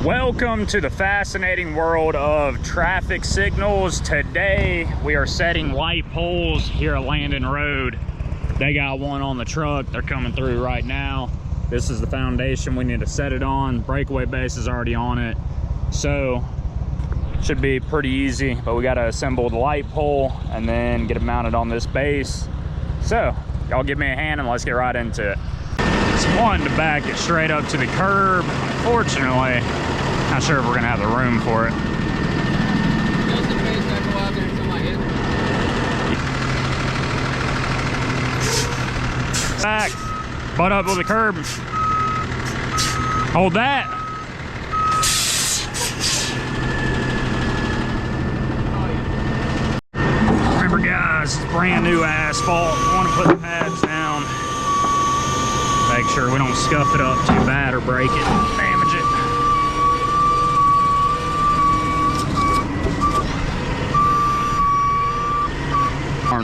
Welcome to the fascinating world of traffic signals. Today we are setting light poles here at Landon Road. They got one on the truck. They're coming through right now. This is the foundation we need to set it on. Breakaway base is already on it. So should be pretty easy, but we got to assemble the light pole and then get it mounted on this base. So y'all give me a hand and let's get right into it. Just wanting to back it straight up to the curb. Unfortunately, not sure if we're gonna have the room for it. Back, butt up with the curb. Hold that. Remember guys, it's brand new asphalt. I want to put the pads down. Make sure we don't scuff it up too bad or break it, damage it.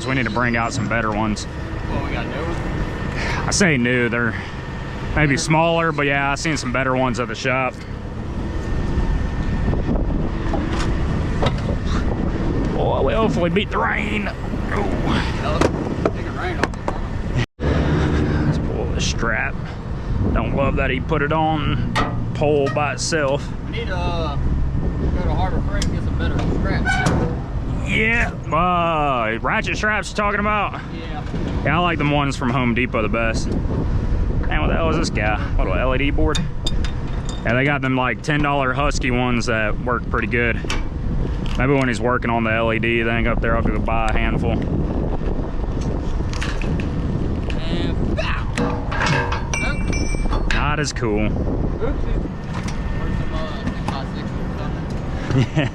We need to bring out some better ones. Well, we got new ones? I say new, they're maybe smaller, but yeah, I've seen some better ones at the shop. Oh, we hopefully beat the rain. Let's pull this strap. Don't love that he put it on pole by itself. We need to go to Harbor Freight and get some better straps. Yeah, ratchet straps you're talking about? Yeah. Yeah, I like them ones from Home Depot the best. Man, what the hell is this guy? What, a LED board? Yeah, they got them like $10 Husky ones that work pretty good. Maybe when he's working on the LED thing up there, I'll go buy a handful. And bow! Nope. Not as cool. Oopsie. Or some 6x6 or something. Yeah.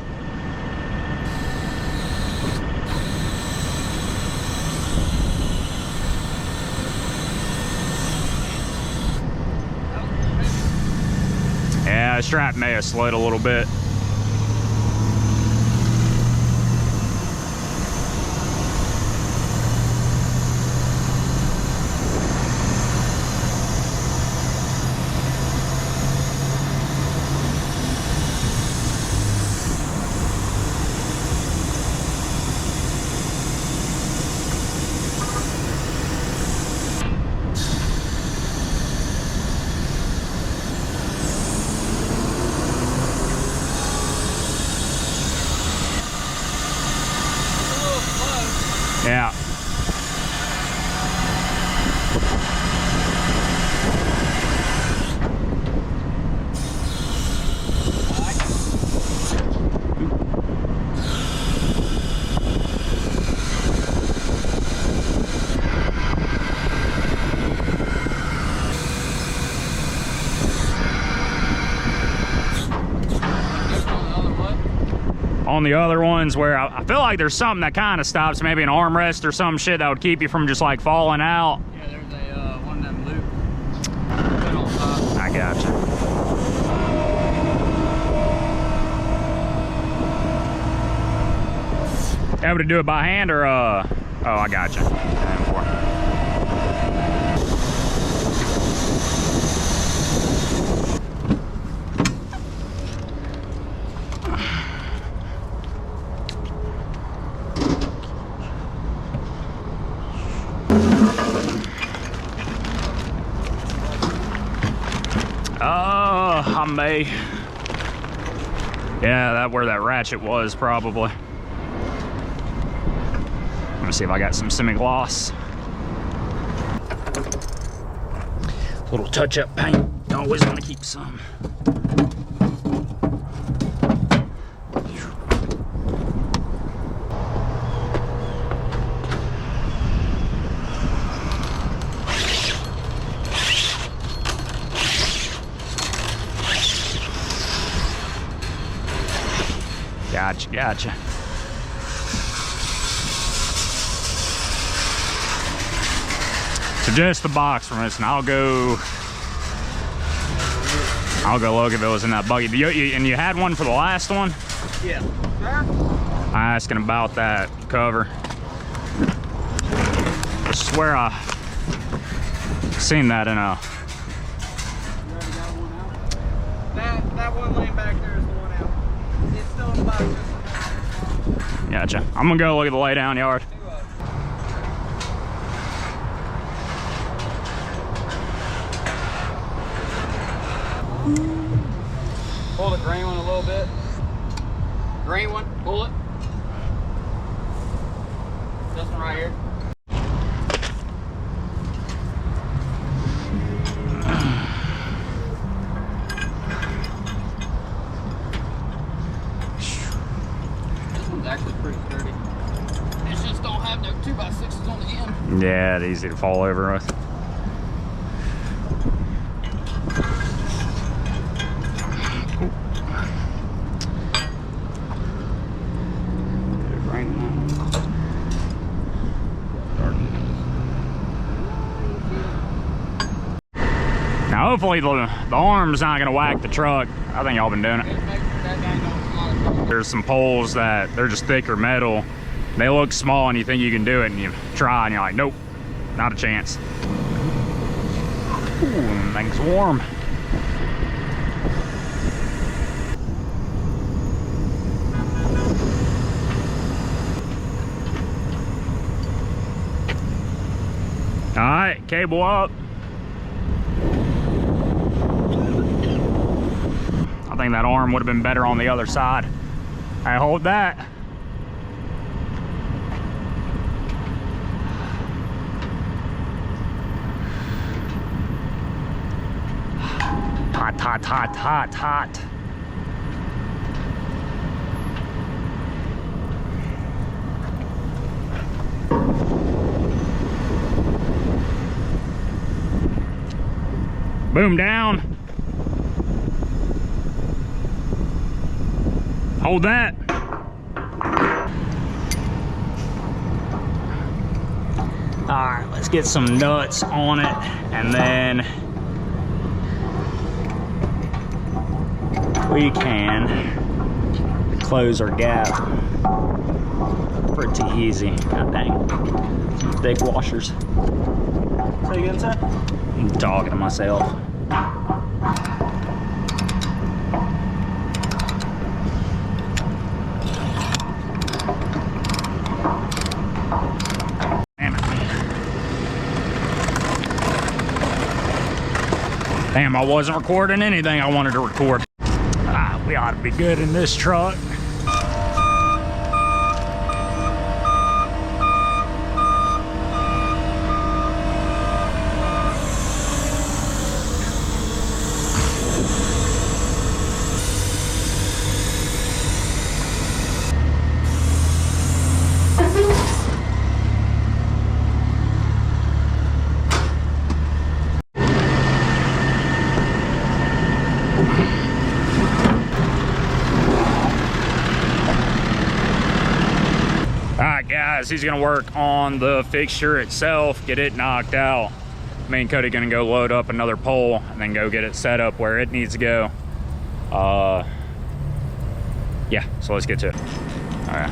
Yeah, the strap may have slid a little bit. Yeah. On the other ones where I feel like there's something that kind of stops, maybe an armrest or some shit that would keep you from just like falling out. Yeah, there's a one of them loops. On top. I gotcha. Able to do it by hand or oh, I gotcha. I may. Yeah, that's where that ratchet was probably. Let me see if I got some semi-gloss. Little touch-up paint. Always want to keep some. Gotcha. So just the box from this, and I'll go look if it was in that buggy. And you had one for the last one? Yeah. I'm asking about that cover. I swear I seen that in a... That That one laying back there is the one out. It's still in the box. Gotcha. I'm gonna go look at the lay down yard. Pull the green one a little bit. Green one, pull it. This one right here. This one's actually pretty sturdy. It just don't have no 2x6s on the end. Yeah, it's easy to fall over with. Now hopefully the arm's not gonna whack the truck. I think y'all been doing it. There's some poles that they're just thicker metal. They look small and you think you can do it and you try and you're like, nope, not a chance. Ooh, thing's warm. All right, cable up. I think that arm would have been better on the other side. I hold that. Hot, hot, hot, hot, hot. Boom down. Hold that. All right, let's get some nuts on it and then we can close our gap pretty easy. God dang, some thick washers. Say again, sir? I'm talking to myself. Damn, I wasn't recording anything I wanted to record. We ought to be good in this truck. Guys, he's gonna work on the fixture itself, get it knocked out. Me and Cody gonna go load up another pole and then go get it set up where it needs to go. Yeah, so let's get to it. All right.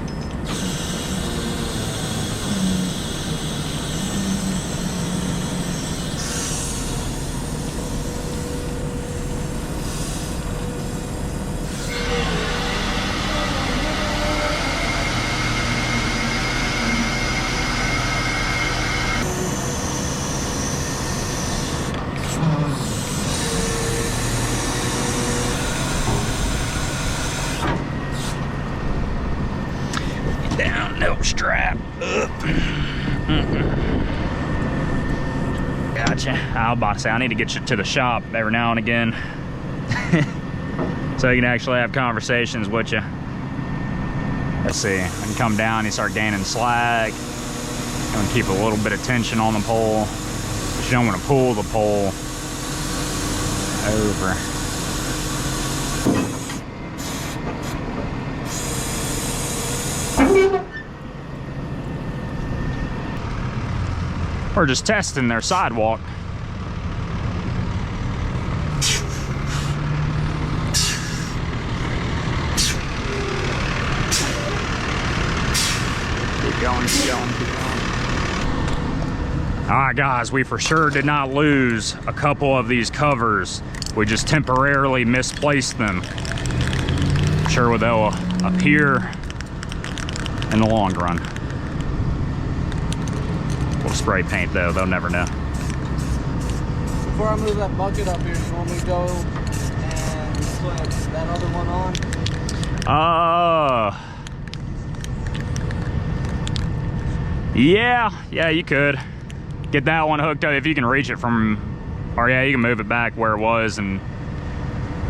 Down, no strap. Gotcha. I was about to say, I need to get you to the shop every now and again so you can actually have conversations with you. Let's see, I can come down, you start gaining slack. You want to keep a little bit of tension on the pole, but you don't want to pull the pole over. Or just testing their sidewalk. Keep going, keep going, keep going. All right, guys, we for sure did not lose a couple of these covers. We just temporarily misplaced them. I'm sure they'll appear in the long run. We'll spray paint though, they'll never know. Before I move that bucket up here, you want me to go and put that other one on? Yeah, you could. Get that one hooked up if you can reach it from, or yeah, you can move it back where it was and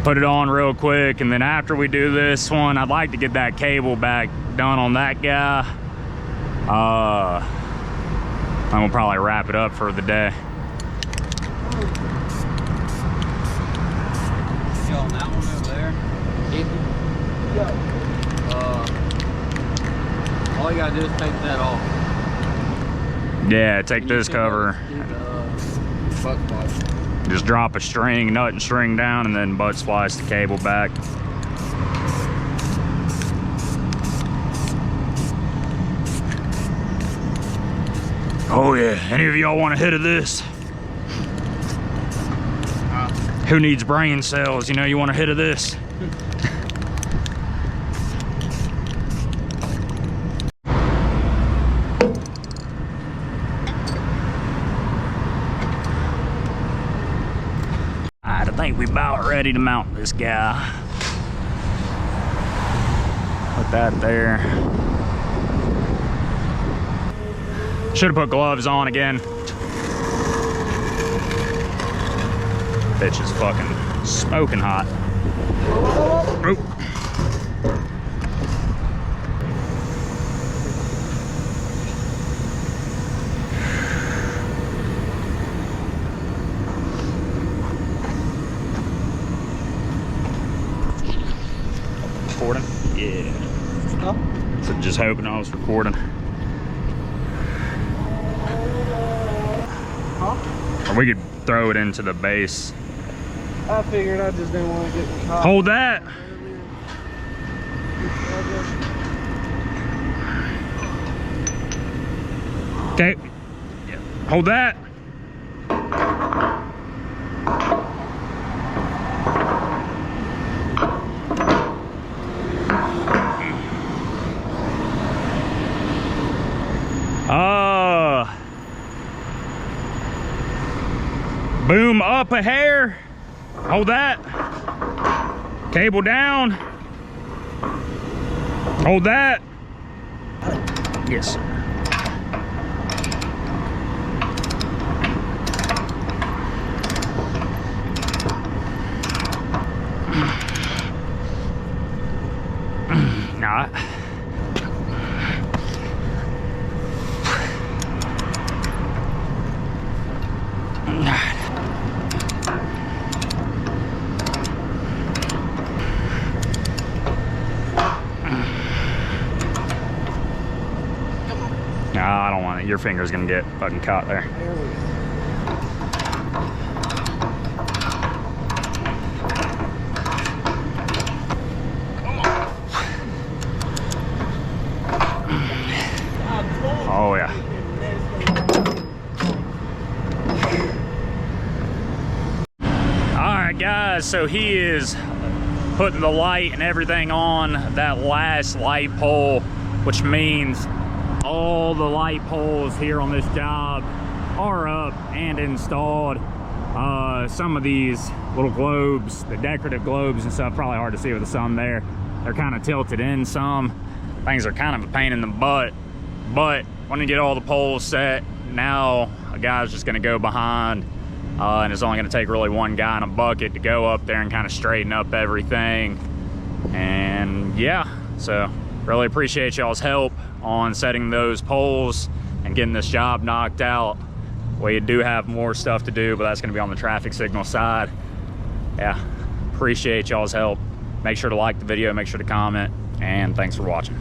put it on real quick. And then after we do this one, I'd like to get that cable back done on that guy. And we'll probably wrap it up for the day. Yo, on that one over there, all you gotta do is take that off. Yeah, take this cover. Butt splice. Just drop a string, nut and string down, and then butt splice the cable back. Oh yeah, any of y'all want a hit of this? Who needs brain cells? You know, you want a hit of this? Alright, I think we about ready to mount this guy. Put that there. Should have put gloves on again. Bitch is fucking smoking hot. Oop. Recording? Yeah. Huh? So just hoping I was recording. Huh? Or we could throw it into the base. I figured I just didn't want to get caught. Hold that. Okay. Yeah. Hold that. Boom up a hair. Hold that. Cable down. Hold that. Yes, sir. Nah. I don't want it. Your finger's gonna get fucking caught there. There we go. Oh yeah. All right, guys. So he is putting the light and everything on that last light pole, which means all the light poles here on this job are up and installed. Some of these little globes, the decorative globes and stuff, probably hard to see with the sun there. They're kind of tilted in some. Things are kind of a pain in the butt, but when you get all the poles set, now a guy's just gonna go behind and it's only gonna take really one guy in a bucket to go up there and kind of straighten up everything. And yeah, so really appreciate y'all's help on setting those poles and getting this job knocked out. We do have more stuff to do, but that's gonna be on the traffic signal side. Yeah, appreciate y'all's help. Make sure to like the video, make sure to comment, and thanks for watching.